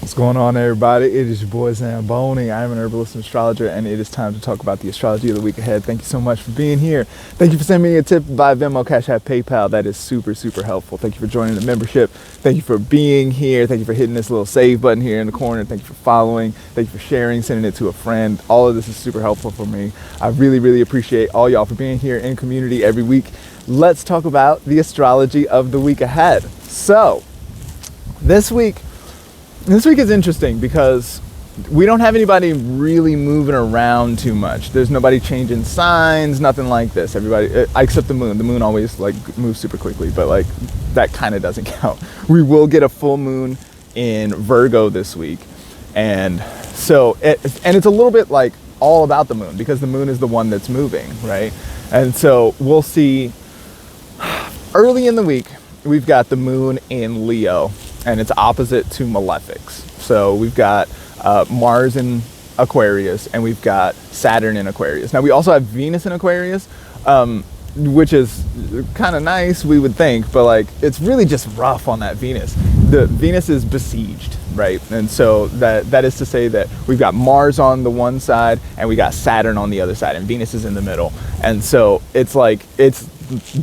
What's going on, everybody? It is your boy Zamboni. I am an herbalist and astrologer, and it is time to talk about the astrology of the week ahead. Thank you so much for being here. Thank you for sending me a tip via Venmo, Cash App, PayPal. That is super, super helpful. Thank you for joining the membership. Thank you for being here. Thank you for hitting this little save button here in the corner. Thank you for following. Thank you for sharing, sending it to a friend. All of this is super helpful for me. I really, really appreciate all y'all for being here in community every week. Let's talk about the astrology of the week ahead. So, this week is interesting because we don't have anybody really moving around too much. There's nobody changing signs, nothing like this. Everybody, except the moon. The moon always moves super quickly, but that kind of doesn't count. We will get a full moon in Virgo this week, and so it's a little bit all about the moon because the moon is the one that's moving, right? And so we'll see. Early in the week, we've got the moon in Leo, and it's opposite to malefics. So we've got Mars in Aquarius, and we've got Saturn in Aquarius. Now we also have Venus in Aquarius, which is kind of nice, we would think, but it's really just rough on that Venus. The Venus is besieged, right? And so that is to say that we've got Mars on the one side, and we got Saturn on the other side, and Venus is in the middle. And so it's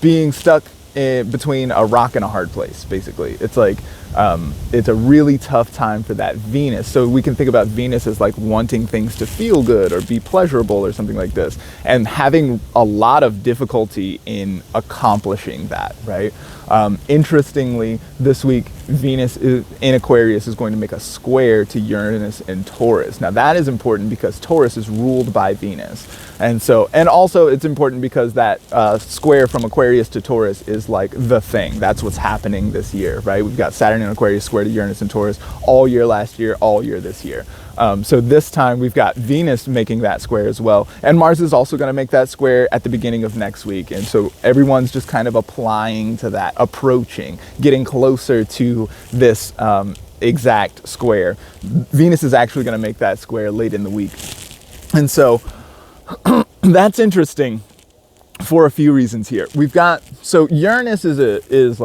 being stuck between a rock and a hard place, basically. It's a really tough time for that Venus. So we can think about Venus as wanting things to feel good or be pleasurable or something like this, and having a lot of difficulty in accomplishing that, right? Interestingly, this week, Venus in Aquarius is going to make a square to Uranus and Taurus. Now that is important because Taurus is ruled by Venus. And also it's important because that square from Aquarius to Taurus is the thing. That's what's happening this year, right? We've got Saturn in Aquarius square to Uranus and Taurus all year last year, all year this year. So this time we've got Venus making that square as well. And Mars is also going to make that square at the beginning of next week. And so everyone's just kind of applying to that, approaching, getting closer to this exact square. Venus is actually going to make that square late in the week. And so that's interesting for a few reasons here. So Uranus is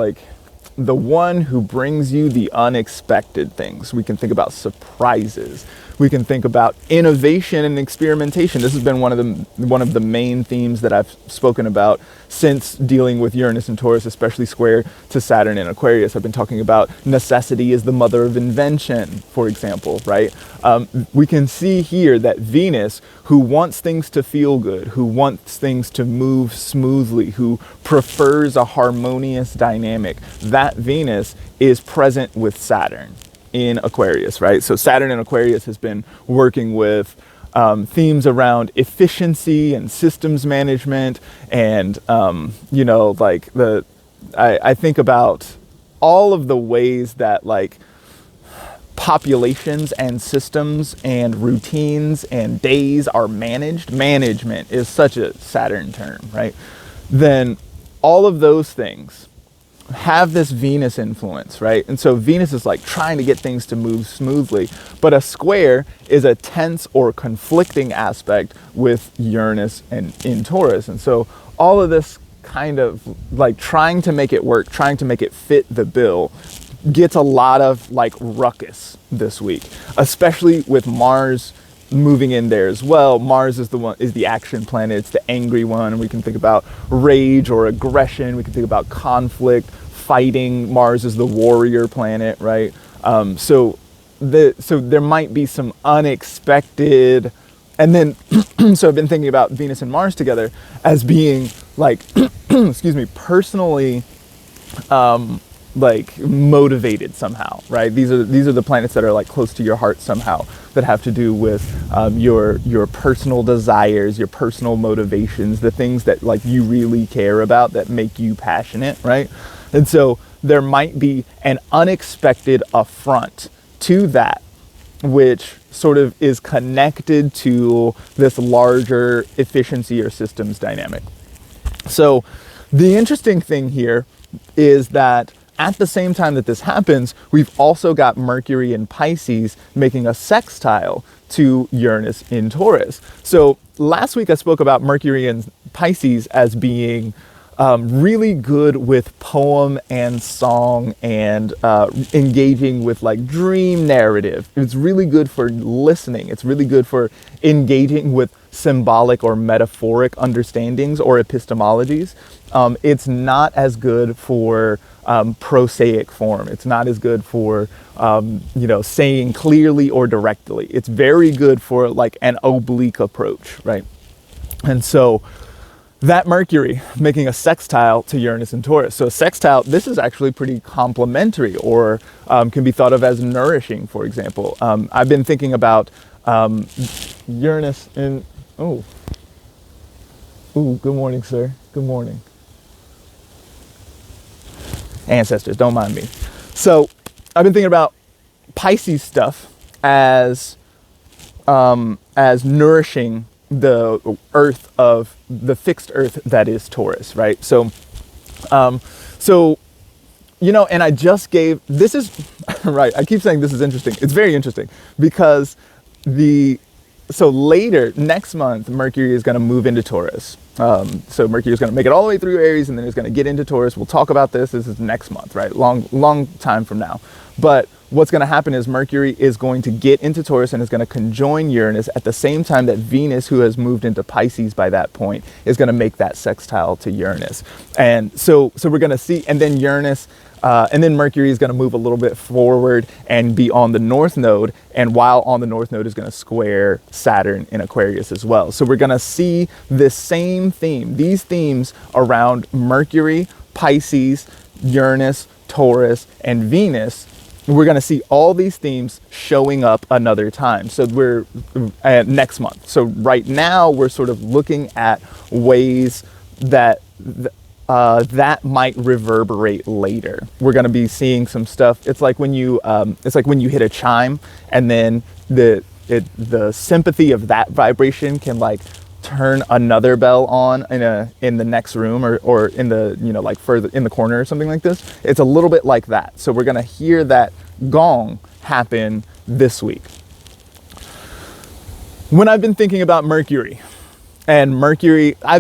the one who brings you the unexpected things. We can think about surprises. We can think about innovation and experimentation. This has been one of the main themes that I've spoken about since dealing with Uranus and Taurus, especially square to Saturn in Aquarius. I've been talking about necessity is the mother of invention, for example, right? We can see here that Venus, who wants things to feel good, who wants things to move smoothly, who prefers a harmonious dynamic, that Venus is present with Saturn in Aquarius, right? So Saturn in Aquarius has been working with themes around efficiency and systems management, and I think about all of the ways that populations and systems and routines and days are managed. Management is such a Saturn term, right? Then all of those things have this Venus influence, right? And so Venus is trying to get things to move smoothly, but a square is a tense or conflicting aspect with Uranus and in Taurus. And so all of this kind of trying to make it work, trying to make it fit the bill, gets a lot of ruckus this week, especially with Mars moving in there as well. Mars is the action planet. It's the angry one. And we can think about rage or aggression. We can think about conflict, fighting. Mars is the warrior planet, right? So there might be some unexpected, and then so I've been thinking about Venus and Mars together as being excuse me, personally motivated somehow, right? These are the planets that are close to your heart somehow, that have to do with your personal desires, your personal motivations, the things that you really care about, that make you passionate, right? And so there might be an unexpected affront to that, which sort of is connected to this larger efficiency or systems dynamic. So the interesting thing here is that at the same time that this happens, we've also got Mercury in Pisces making a sextile to Uranus in Taurus. So last week I spoke about Mercury in Pisces as being really good with poem and song and engaging with like dream narrative. It's really good for listening. It's really good for engaging with symbolic or metaphoric understandings or epistemologies. It's not as good for prosaic form. It's not as good for, saying clearly or directly. It's very good for like an oblique approach, right? And so that Mercury making a sextile to Uranus and Taurus. So a sextile, this is actually pretty complementary, or can be thought of as nourishing, for example. I've been thinking about Uranus and, good morning, sir. Good morning. Ancestors, don't mind me. So I've been thinking about Pisces stuff as nourishing the earth of the fixed earth that is Taurus, right? So, and I just gave, this is, right, I keep saying this is interesting. It's very interesting because so later, next month, Mercury is going to move into Taurus. So Mercury is going to make it all the way through Aries, and then it's going to get into Taurus. We'll talk about this. This is next month, right? Long time from now. But what's going to happen is Mercury is going to get into Taurus and is going to conjoin Uranus at the same time that Venus, who has moved into Pisces by that point, is going to make that sextile to Uranus. And so we're going to see, and then Uranus, and then Mercury is going to move a little bit forward and be on the North Node. And while on the North Node is going to square Saturn in Aquarius as well. So we're going to see this same theme, these themes around Mercury, Pisces, Uranus, Taurus, and Venus. We're going to see all these themes showing up another time. So we're next month. So right now we're sort of looking at ways that that might reverberate later. We're going to be seeing some stuff. It's like when you hit a chime, and then the sympathy of that vibration can like turn another bell on in the next room or in the like further in the corner or something like this. It's a little bit like that. So we're going to hear that gong happen this week. When I've been thinking about Mercury, and Mercury, I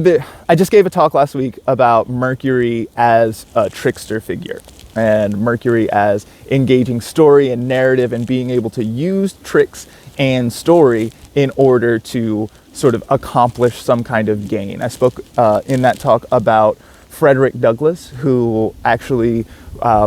just gave a talk last week about Mercury as a trickster figure, and Mercury as engaging story and narrative and being able to use tricks and story in order to sort of accomplish some kind of gain. I spoke in that talk about Frederick Douglass, who actually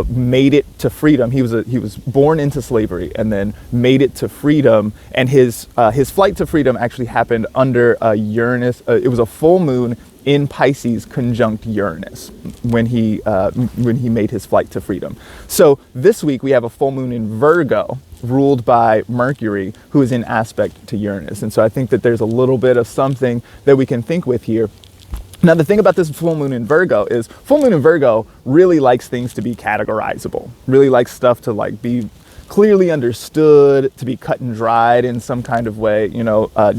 made it to freedom. He was born into slavery and then made it to freedom. And his flight to freedom actually happened under a Uranus. It was a full moon in Pisces conjunct Uranus when he made his flight to freedom. So this week we have a full moon in Virgo, ruled by Mercury, who is in aspect to Uranus. And so I think that there's a little bit of something that we can think with here. Now, the thing about this full moon in Virgo is full moon in Virgo really likes things to be categorizable, really likes stuff to like be clearly understood, to be cut and dried in some kind of way,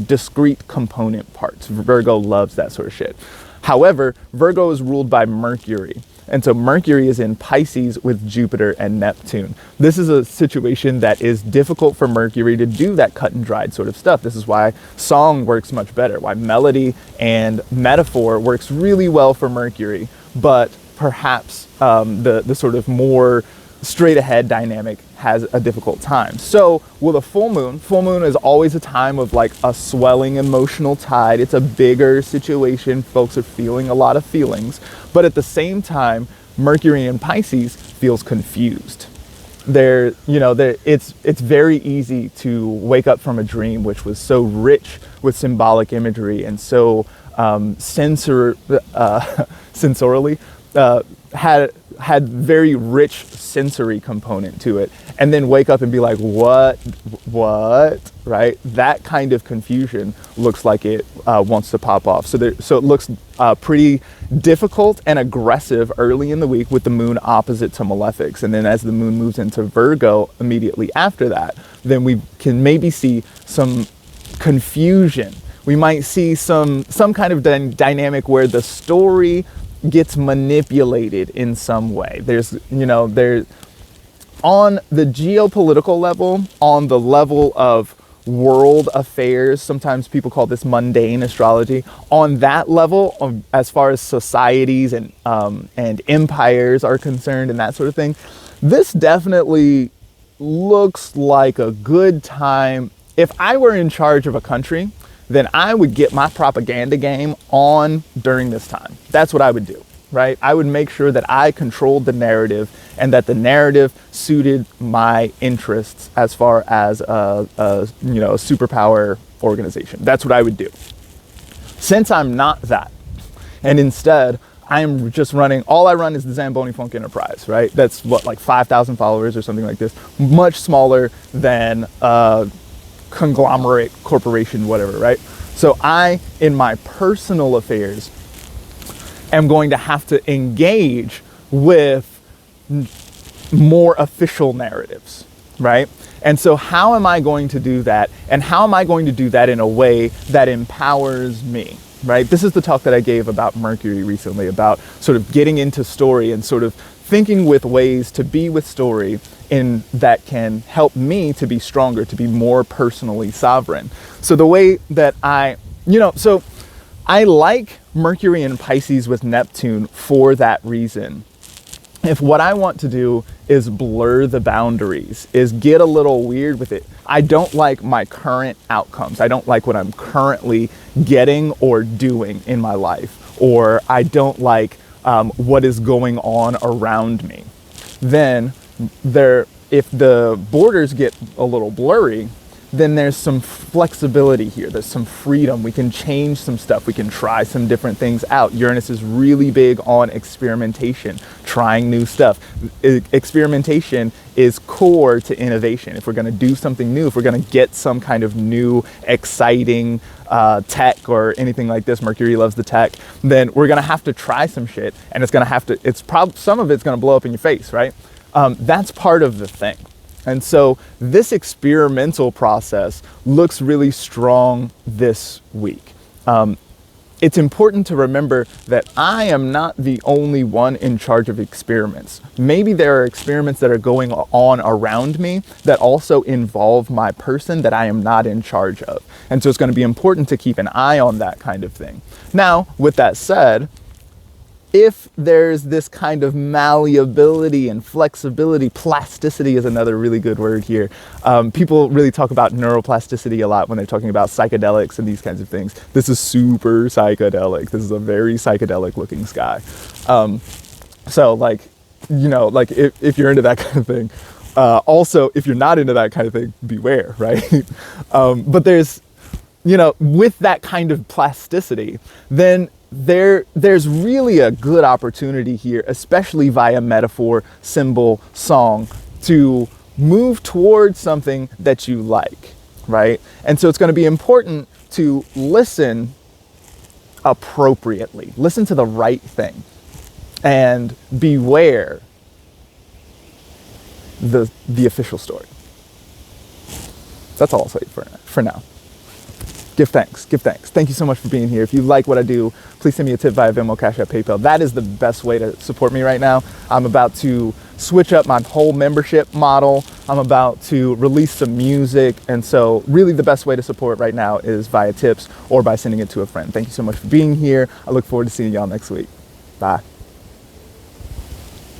discrete component parts. Virgo loves that sort of shit. However, Virgo is ruled by Mercury. And so Mercury is in Pisces with Jupiter and Neptune. This is a situation that is difficult for Mercury to do that cut and dried sort of stuff. This is why song works much better, why melody and metaphor works really well for Mercury, but perhaps the sort of more straight ahead dynamic has a difficult time. So with a full moon is always a time of like a swelling emotional tide. It's a bigger situation. Folks are feeling a lot of feelings, but at the same time, Mercury in Pisces feels confused. It's very easy to wake up from a dream which was so rich with symbolic imagery and so sensorily had very rich sensory component to it, and then wake up and be like, what, right? That kind of confusion looks like it wants to pop off. So it looks pretty difficult and aggressive early in the week with the moon opposite to Malefics. And then as the moon moves into Virgo immediately after that, then we can maybe see some confusion. We might see some kind of dynamic where the story gets manipulated in some way. There's on the geopolitical level, on the level of world affairs. Sometimes people call this mundane astrology. On that level, as far as societies and empires are concerned and that sort of thing, this definitely looks like a good time. If I were in charge of a country, then I would get my propaganda game on during this time. That's what I would do, right? I would make sure that I controlled the narrative and that the narrative suited my interests as far as a superpower organization. That's what I would do. Since I'm not that, and instead I'm just running, all I run is the Zamboni Funk Enterprise, right? That's what, like 5,000 followers or something like this, much smaller than conglomerate corporation, whatever, right? So I, in my personal affairs, am going to have to engage with more official narratives, right? And so how am I going to do that? And how am I going to do that in a way that empowers me, right? This is the talk that I gave about Mercury recently, about sort of getting into story and sort of thinking with ways to be with story in that can help me to be stronger, to be more personally sovereign. So the way that I like Mercury and Pisces with Neptune for that reason. If what I want to do is blur the boundaries, is get a little weird with it, I don't like my current outcomes. I don't like what I'm currently getting or doing in my life, or I don't like what is going on around me. Then if the borders get a little blurry, then there's some flexibility here. There's some freedom. We can change some stuff. We can try some different things out. Uranus is really big on experimentation, trying new stuff. Experimentation is core to innovation. If we're going to do something new, if we're going to get some kind of new, exciting tech or anything like this, Mercury loves the tech, then we're going to have to try some shit, and some of it's going to blow up in your face, right? That's part of the thing. And so this experimental process looks really strong this week. It's important to remember that I am not the only one in charge of experiments. Maybe there are experiments that are going on around me that also involve my person that I am not in charge of. And so it's going to be important to keep an eye on that kind of thing. Now, with that said, if there's this kind of malleability and flexibility, plasticity is another really good word here. People really talk about neuroplasticity a lot when they're talking about psychedelics and these kinds of things. This is super psychedelic. This is a very psychedelic looking sky. So if you're into that kind of thing, also, if you're not into that kind of thing, beware, right? But there's, with that kind of plasticity, then there's really a good opportunity here, especially via metaphor, symbol, song, to move towards something that you like, right? And so it's going to be important to listen appropriately, listen to the right thing, and beware the official story. That's all I'll say for now. Give thanks. Thank you so much for being here. If you like what I do, please send me a tip via Venmo, Cash App, PayPal. That is the best way to support me right now. I'm about to switch up my whole membership model. I'm about to release some music. And so really the best way to support right now is via tips or by sending it to a friend. Thank you so much for being here. I look forward to seeing y'all next week. Bye.